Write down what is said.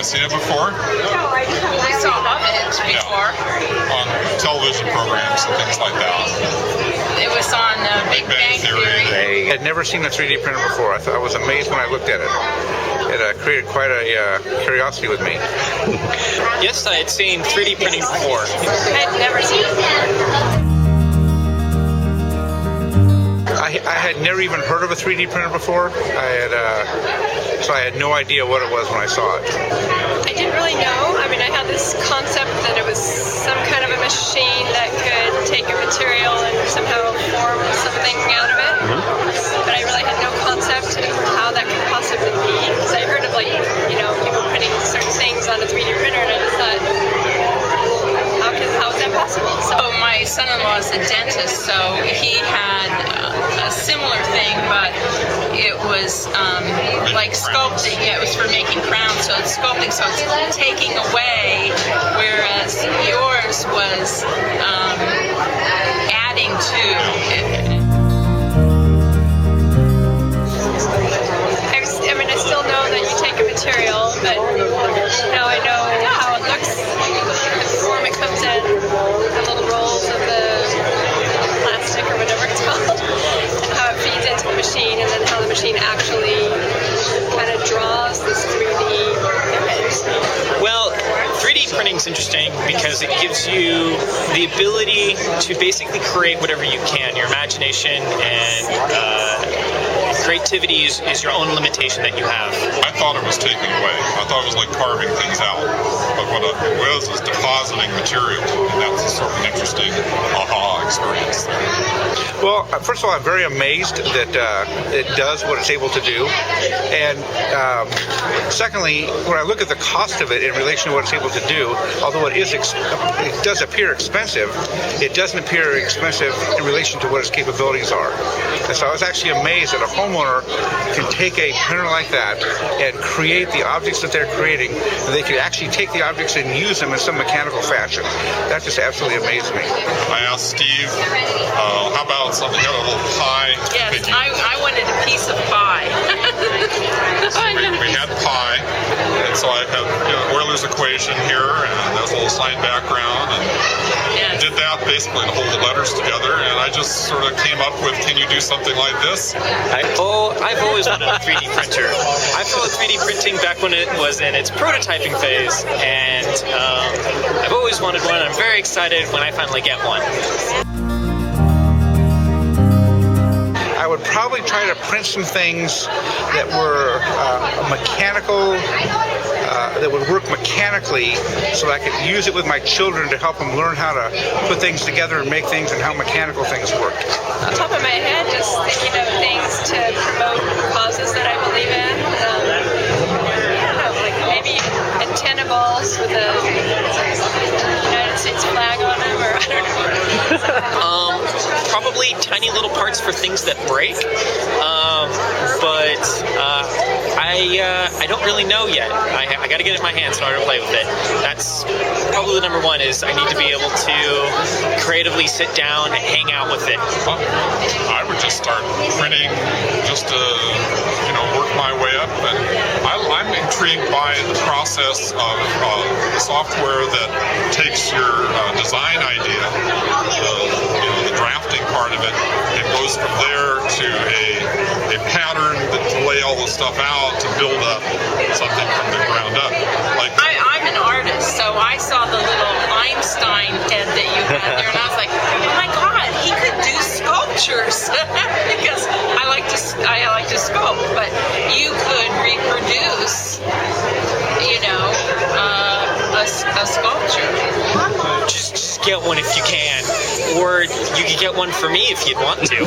seen it before? I saw it before. Yeah. On television programs and things like that. It was on Big Bang Theory. I had never seen a 3D printer before. I was amazed when I looked at it. It created quite a curiosity with me. Yes, I had seen 3D printing before. I had never seen it before. I had never even heard of a 3D printer before. So I had no idea what it was when I saw it. I didn't really know. I mean, I had this concept that it was some kind of a machine that could take a material and somehow form something out of it. But I really had no concept of how that could possibly be. Because I heard of people putting certain things on a 3D printer, and I just thought, how is that possible? So My son-in-law is a dentist, so he had a similar thing, but it was like sculpting. Yeah, it was for making crowns, so it's sculpting, so it's taking away, whereas yours was adding to. I still know that you take a material, but now I know how it looks, the form it comes in, the little rolls of the plastic or whatever it's called, and how it feeds into the machine, and then how the machine actually kind of draws this 3D image. Well, 3D printing is interesting because it gives you the ability to basically create whatever you can. Your imagination and creativity is your own limitation that you have. I thought it was taking away. I thought it was like carving things out. But what it was depositing material. And that's a sort of an interesting aha experience there. Well, first of all, I'm very amazed that it does what it's able to do. And secondly, when I look at the cost of it in relation to what it's able to do, although it does appear expensive, it doesn't appear expensive in relation to what its capabilities are. And so I was actually amazed that a homeowner can take a printer like that and create the objects that they're creating, and they can actually take the objects and use them in some mechanical fashion. That just absolutely amazed me. I asked Steve, how about something, got a little pie? Yes, I wanted a piece of pie. We had pie, and so I have Euler's equation here, and that's a little sine background, and Yes. did that basically to hold the letters together, and I just sort of came up with, can you do something like this? I've always wanted a 3D printer. I followed 3D printing back when it was in its prototyping phase, and I've always wanted one. I'm very excited when I finally get one. I would probably try to print some things that were mechanical, that would work mechanically, so I could use it with my children to help them learn how to put things together and make things and how mechanical things work. On top of my head, just thinking of things to promote causes that I believe in. I don't know, like maybe antenna balls with a United States flag on them, or I don't know. Probably tiny little parts for things that break, but I don't really know yet. I got to get it in my hands in order to play with it. That's probably the number one, is I need to be able to creatively sit down and hang out with it. I would just start printing just to, work my way up. And I'm intrigued by the process of the software that takes your design idea, the drafting part of it, and goes from there to a pattern that to lay all the stuff out to build up something from the ground up. I'm an artist, so I saw the little Einstein head that you had there, and I was like, oh my God, he could do sculptures because I like to sculpt, but you could reproduce, a sculpture. Just get one if you can, or you could get one for me if you'd want to.